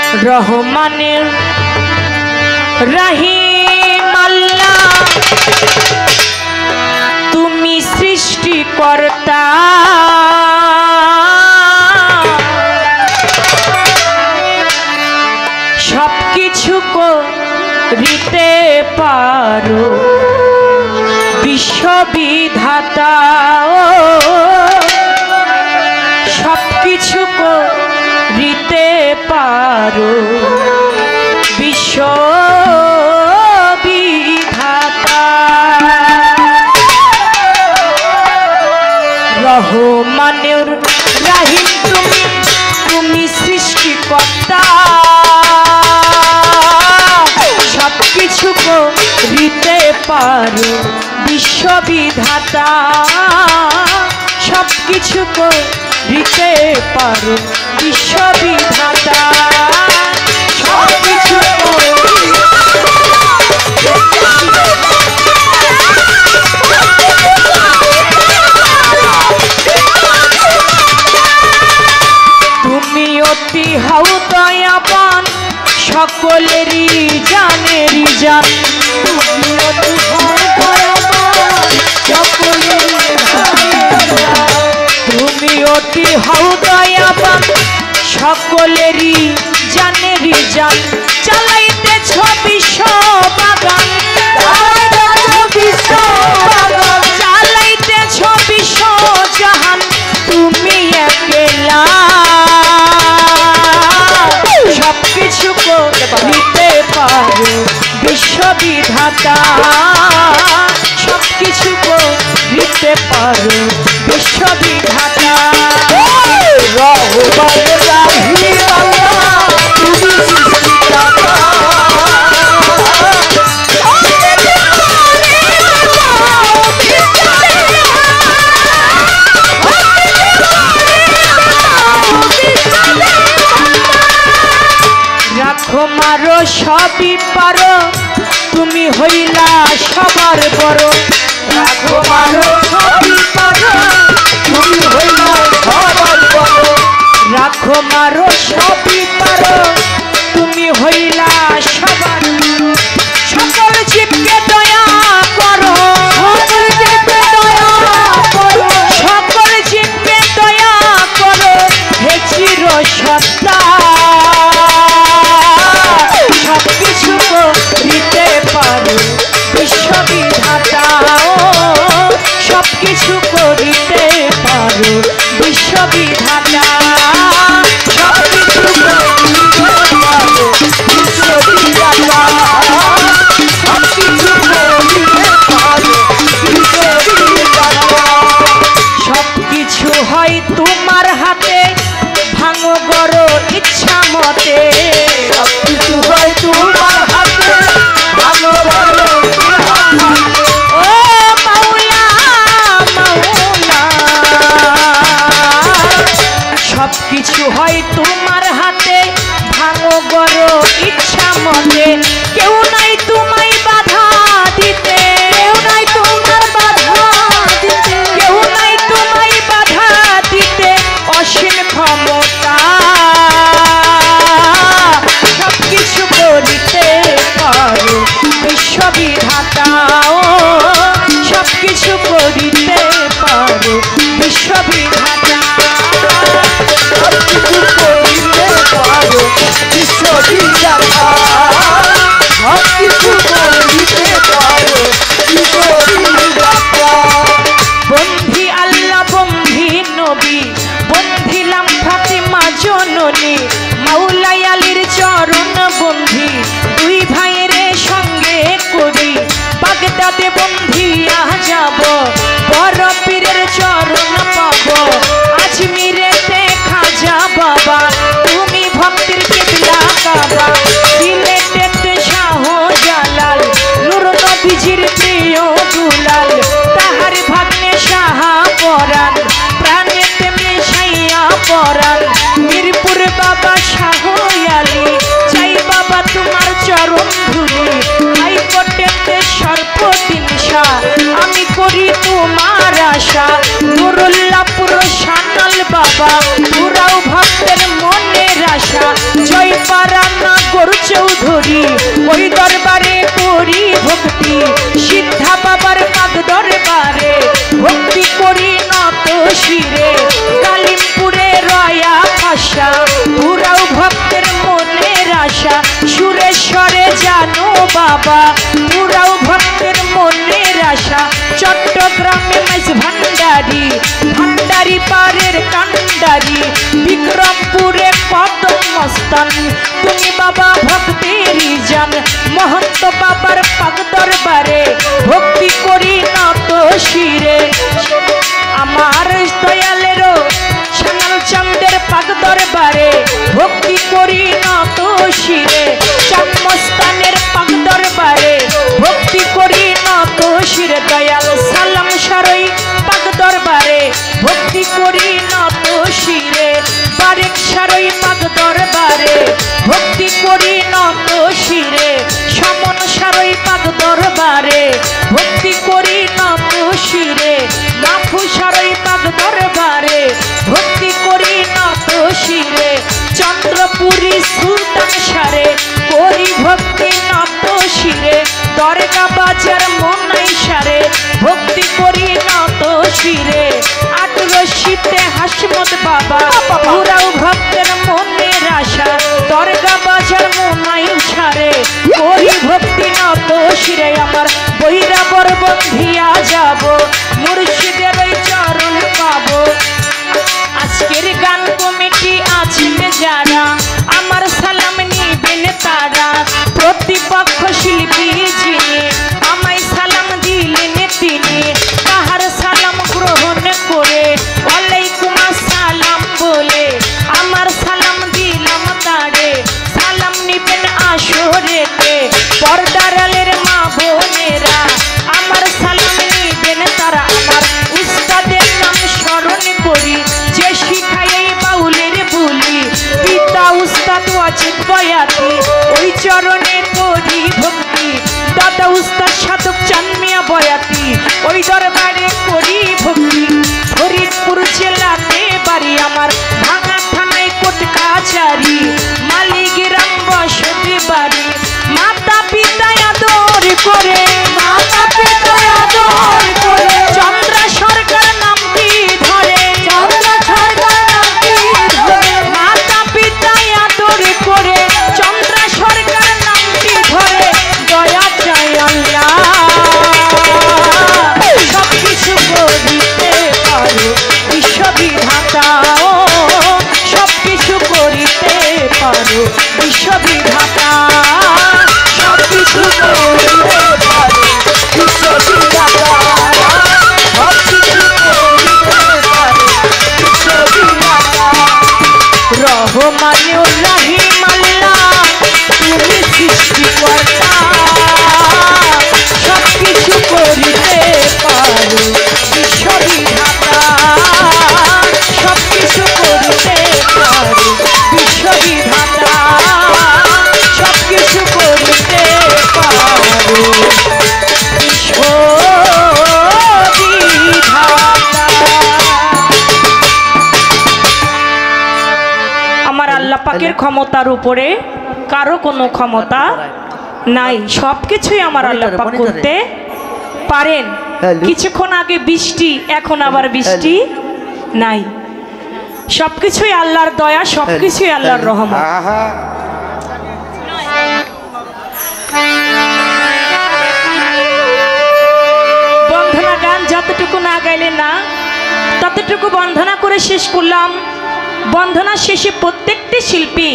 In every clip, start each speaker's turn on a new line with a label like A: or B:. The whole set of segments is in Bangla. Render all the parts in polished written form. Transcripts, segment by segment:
A: রহমানের রাহিম আল্লাহ তুমি সৃষ্টিকর্তা সবকিছু করিতে পারো বিশ্ববিধাতা সবকিছু করিতে পারো বিশ্ববিধাতা রহমানের রাহিম তুমি সৃষ্টিকর্তা সবকিছু করিতে পারো বিশ্ববিধাতা সবকিছু করিতে পারো বিশ্ববিধাতা সবকিছু তুমি অতি হও দয়াবান সকলেরই জানেরই জান তুমি অতি হও দয়াবান সকলেরই তুমি অতি হও দয়াবান সকলেরই জানেরই জান চালাইতেছ বিশ্ব বাগান চালাইতেছ বিশ্ব জাহান তুমি একলা সবকিছু করিতে পারো বিশ্ববিধাতা সবকিছু করিতে পারো বিশ্ববিধাতা রহমানের রাহিম আল্লাহ তুমি সৃষ্টিকর্তা রাখো মারো সবই পারো তুমি হইলা সবার বড় রাখো মারো সবই পারো তুমি হইলা সবার বড় রাখো মারো সবই পারো তুমি হইলা সবার সকল জীবকে দয়া করো সকল জীবকে দয়া করো সকল জীবকে দয়া করো হে চির সত্তা সবকিছু করিতে পারো বিশ্ববিধাতা সবকিছু করিতে পারো বিশ্ববিধাতা সবকিছু করিতে পারো বিশ্ববিধাতা সবকিছু করিতে পারো বিশ্ববিধাতা সবকিছু হয় তোমার হাতে ভাঙো গড়ো ইচ্ছা মতে সবকিছু হয় তোমার হাতে ভাঙো গড়ো ও মাওলা মাওলা সবকিছু হয় তোমার হাতে ভাঙো গড়ো ইচ্ছা মতে কেউ নাই তোমায় বাধা দিতে কেউ নাই তোমার বাধা দিতে কেউ নাই তোমায় বাধা দিতে অসীম ক্ষমতা সবকিছু করিতে পারো বিশ্ববিধাতা সবকিছু করিতে পারো বিশ্ববিধাতা সবকিছু করিতে পারো বিশ্ববিধাতা সবকিছু করিতে পারো বিশ্ববিধাতা বন্ধি আল্লাহ বন্ধি নবী বন্ধিলাম ফাতিমা জননী মাওলাই আলীর চরণ বন্ধি দুই ভাইয়ের সঙ্গে করি বাগদাদে বন্ধিয়া যাব বড় পীরের চরণ পাব আজমিরেতে খাজা বাবা তুমি ভক্তির কিবলা কাবা সিলেটেতে শাহ জালাল নূর নবীজির প্রিয় দুলাল তাহার ভাগ্নে শাহ পরাণ প্রাণেতে মিশাইয়া পরাণ মিরপুর বাবা শাহ আলী চাই বাবা তোমার চরণ ধুলি হাইকোর্টেতে সর্বদিন শাহ আমি করি তোমার আশা নুরুল্লাহপুর শাহ করি ওই দরবারে করি ভক্তি সিদ্ধা বাবার পাদ দরবারে ভক্তি করি নত শিরে কালিমপুরে রয়া ভাষা পুরাও ভক্তের মনের আশা সুরেশ্বরে জানো বাবা পুরাও ভক্তের মনের আশা চট্টগ্রামে মাইজ ভান্ডারি ভান্ডারি পারের কান্ডারি বিক্রমপুরে কদম মস্তান তুমি বাবা ভক্তেরই জান মহন্ত বাবার পাক দরবারে ভক্তি করি নত শিরে আমার দয়ালেরও সানাল চাঁদের পাক দরবারে ভক্তি করি নত শিরে চাঁদ মস্তানের পাক দরবারে ভক্তি করি নত শিরে দয়াল সালাম সারই পাক দরবারে ভক্তি করি নত শিরে বারেক সারই পাক দরবারে ভক্তি করি নত শিরে সমন সারই পাক দরবারে ভক্তি করি নত শিরে মাফু সারই পাক দরবারে ভক্তি করি নত শিরে চন্দ্রপুরী সুলতান সারে করি ভক্তি নত শিরে দরগা বাজার মনাই সারে ভক্তি করি নত শিরে আটরশিতে হাসমত বাবা পুরাও ভক্তের মনের আশা দরগা বাজার মনাই সারে করি ভক্তি নত শিরে আমার বৈরা বরবন্ধিয়া যাব মুর্শিদের ওই চরণ পাবো আজকের গান কমিটি আছেন যারা আমার সালাম নিবেন তারা প্রতিপক্ষ শিল্পী যিনি আমায় সালাম দিলেন তিনি তাহার সালাম গ্রহণ করে ওয়ালাইকুম আসসালাম বলে আমার সালাম দিলাম তারে সালাম নিবেন আসরেতে পর্দারালের মা বোনেরা আমার সালাম নিবেন তারা আমার উস্তাদের নাম স্মরণ করি যে শিখায় এই বাউলের বুলি পিতা উস্তাদ ওয়াজিদ বয়াতি ওই চরণে করি ভক্তি দাদা উস্তাদ সাধক চানমিয়া বয়াতি ওই দরবারে করি ভক্তি ফরিদপুর জেলাতে বাড়ি আমার ভাঙা থানায় কোট কাছারি মালিগ্রাম বসতি বাড়ি মাতা পিতা আদর করে মাতা পিতা আদর করে চন্দ্রা সরকার নামটি ধরে চন্দ্রা সরকার নামটি ধরে মাতা পিতা আদর করে চন্দ্রা সরকার নামটি ধরে দয়া চাই আল্লাহ সব কিছু করিতে পারো বিশ্ববিধাতা সব কিছু করিতে পারো বিশ্ববিধাতা সব কিছু করিতে পারো বিশ্ববিধাতা সব কিছু করিতে পারো বিশ্ববিধাতা রহমানুর রহিম আল্লাহ তুমি সৃষ্টিকর্তা সব কিছু করিতে পারো বিশ্ববিধাতা সব কিছু করিতে পারো বিশ্ববিধাতা সব কিছু করিতে পারো বিশ্ববিধাতা আমার আল্লাহ পাকের ক্ষমতার উপরে কারো কোনো ক্ষমতা নাই সবকিছুই আমার আল্লাহ পাক করতে পারেন কিছুক্ষণ আগে বৃষ্টি এখন আবার বৃষ্টি নাই সবকিছুই আল্লাহর দয়া সবকিছুই আল্লাহর রহমত বন্ধনা গান যতটুকু না গাইলে না ততটুকু বন্ধনা করে শেষ করলাম বন্ধনা শেষে প্রত্যেকটি শিল্পী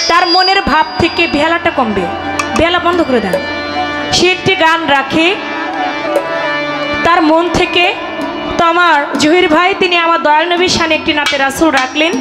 A: তার মনের ভাব থেকে বেহালাটা কমবে বেহালা বন্ধ করে দেন সে একটি গান রাখে তার মন থেকে তো আমার জহির ভাই তিনি আমার দয়াল নবীর শানে একটি নাতে রাসূল রাখলেন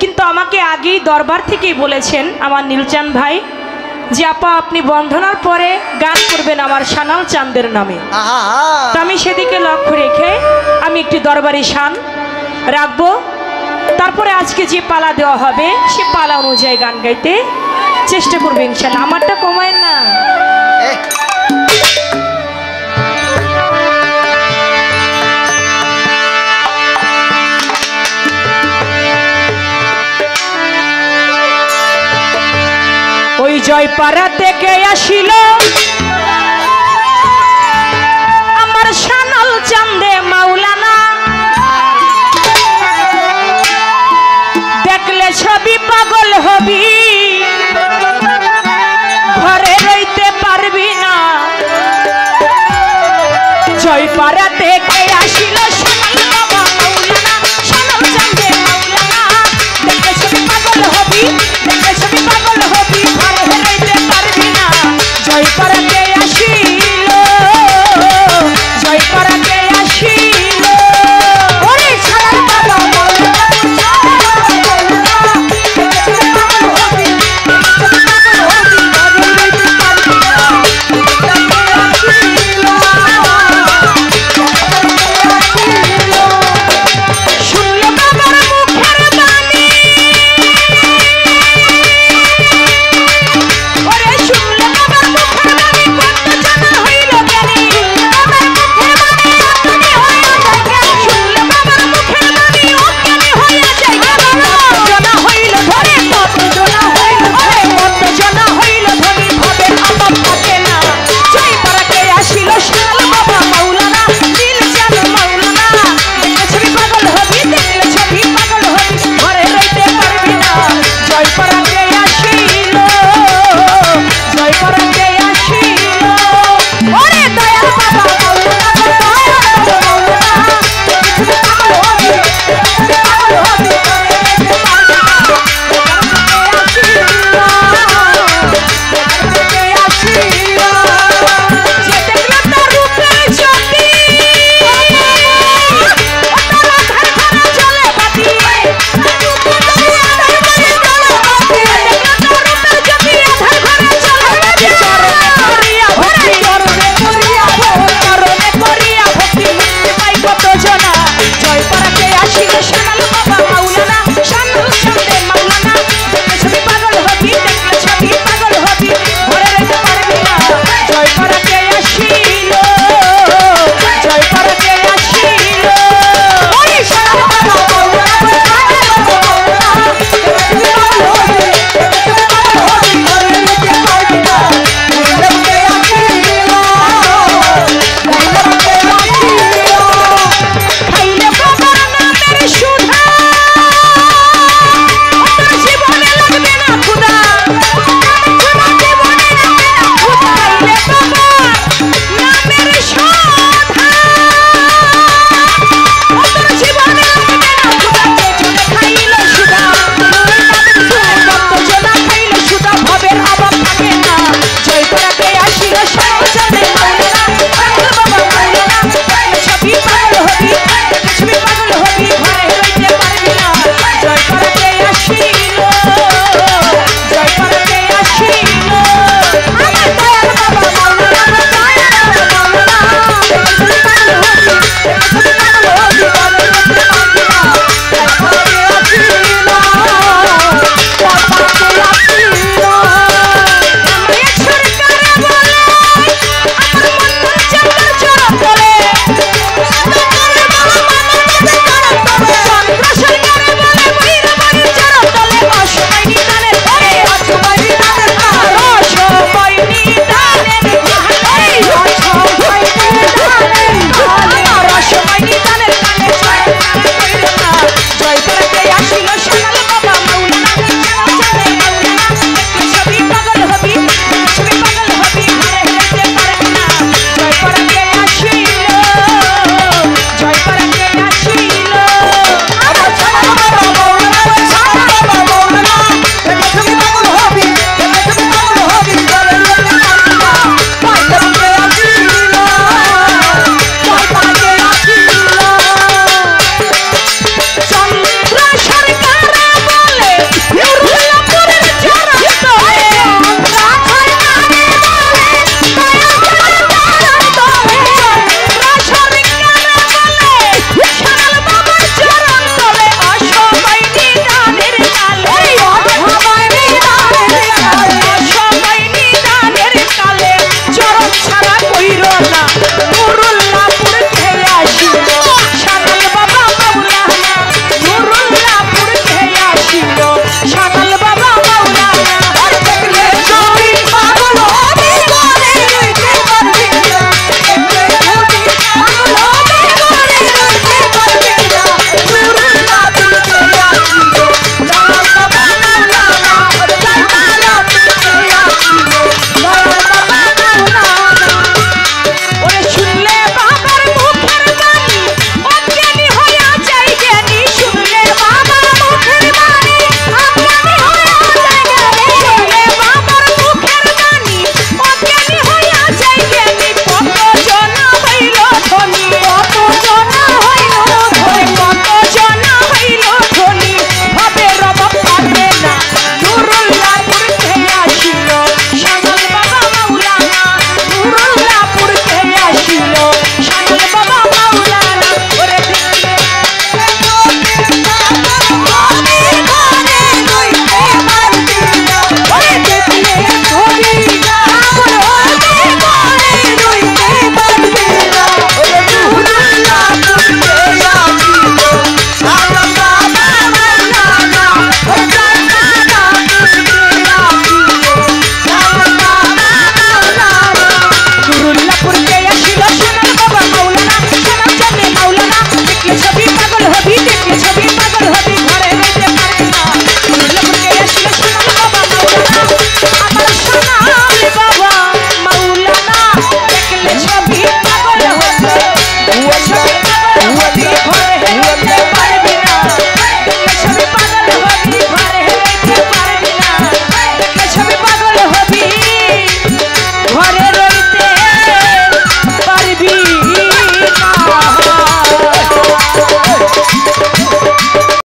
A: কিন্তু আমাকে আগেই দরবার থেকেই বলেছেন আমার নীলচাঁদ ভাই যে আপা আপনি বন্ধনার পরে গান করবেন আমার সানাল চাঁদের নামে তো আমি সেদিকে লক্ষ্য রেখে আমি একটি দরবারি শান রাখবো তারপরে আজকে যে পালা দেওয়া হবে সে পালা অনুযায়ী গান গাইতে চেষ্টা করবে ইনশাআল্লাহ আমারটা কমায় না ওই জয়পাড়া থেকে আসিল আমার সানাল চান্দে মাওলানা, দেখলে ছবি পাগল হবি, ঘরে রইতে পারবি না। জয়পাড়া